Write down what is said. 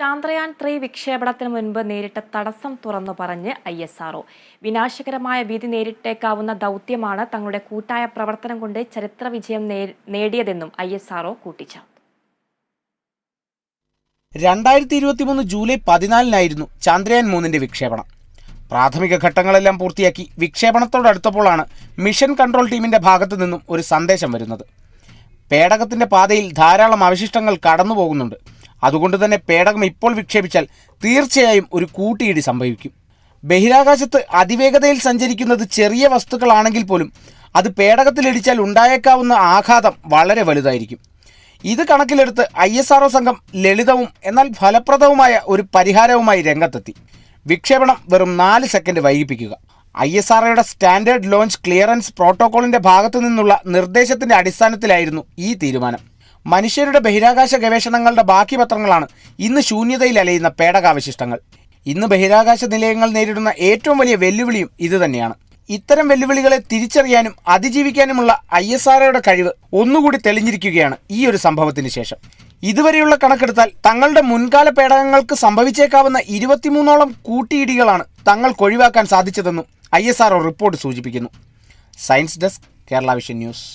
ചാന്ദ്രയാൻ 3 വിക്ഷേപണത്തിന് മുൻപ് നേരിട്ട തടസ്സം തുറന്നു പറഞ്ഞ് ISRO. വിനാശകരമായ വിധി നേരിട്ടേക്കാവുന്ന ദൗത്യമാണ് തങ്ങളുടെ കൂട്ടായ പ്രവർത്തനം കൊണ്ട് ചരിത്ര വിജയം നേടിയതെന്നും ISRO കൂട്ടിച്ചേർത്തു. 2023 ജൂലൈ 14-നായിരുന്നു ചാന്ദ്രയാൻ 3-ന്റെ വിക്ഷേപണം. പ്രാഥമിക ഘട്ടങ്ങളെല്ലാം പൂർത്തിയാക്കി വിക്ഷേപണത്തോടടുത്തപ്പോഴാണ് മിഷൻ കൺട്രോൾ ടീമിന്റെ ഭാഗത്തു നിന്നും ഒരു സന്ദേശം വരുന്നത്. പേടകത്തിന്റെ പാതയിൽ ധാരാളം അവശിഷ്ടങ്ങൾ കടന്നുപോകുന്നുണ്ട്. അതുകൊണ്ട് തന്നെ പേടകം ഇപ്പോൾ വിക്ഷേപിച്ചാൽ തീർച്ചയായും ഒരു കൂട്ടിയിടി സംഭവിക്കും. ബഹിരാകാശത്ത് അതിവേഗതയിൽ സഞ്ചരിക്കുന്നത് ചെറിയ വസ്തുക്കളാണെങ്കിൽ പോലും അത് പേടകത്തിലിടിച്ചാൽ ഉണ്ടായേക്കാവുന്ന ആഘാതം വളരെ വലുതായിരിക്കും. ഇത് കണക്കിലെടുത്ത് ISRO സംഘം ലളിതവും എന്നാൽ ഫലപ്രദവുമായ ഒരു പരിഹാരവുമായി രംഗത്തെത്തി. വിക്ഷേപണം വെറും 4 സെക്കൻഡ് വൈകിപ്പിക്കുക. ISROയുടെ സ്റ്റാൻഡേർഡ് ലോഞ്ച് ക്ലിയറൻസ് പ്രോട്ടോക്കോളിന്റെ ഭാഗത്തു നിന്നുള്ള നിർദ്ദേശത്തിന്റെ അടിസ്ഥാനത്തിലായിരുന്നു ഈ തീരുമാനം. മനുഷ്യരുടെ ബഹിരാകാശ ഗവേഷണങ്ങളുടെ ബാക്കി പത്രങ്ങളാണ് ഇന്ന് ശൂന്യതയിൽ അലയുന്ന പേടകാവശിഷ്ടങ്ങൾ. ഇന്ന് ബഹിരാകാശ നിലയങ്ങൾ നേരിടുന്ന ഏറ്റവും വലിയ വെല്ലുവിളിയും ഇതുതന്നെയാണ്. ഇത്തരം വെല്ലുവിളികളെ തിരിച്ചറിയാനും അതിജീവിക്കാനുമുള്ള ISROയുടെ കഴിവ് ഒന്നുകൂടി തെളിഞ്ഞിരിക്കുകയാണ് ഈ ഒരു സംഭവത്തിന് ശേഷം. ഇതുവരെയുള്ള കണക്കെടുത്താൽ തങ്ങളുടെ മുൻകാല പേടകങ്ങൾക്ക് സംഭവിച്ചേക്കാവുന്ന 23ഓളം കൂട്ടിയിടികളാണ് തങ്ങൾക്ക് ഒഴിവാക്കാൻ സാധിച്ചതെന്നും ISRO റിപ്പോർട്ട് സൂചിപ്പിക്കുന്നു. Science desk, Kerala vision news.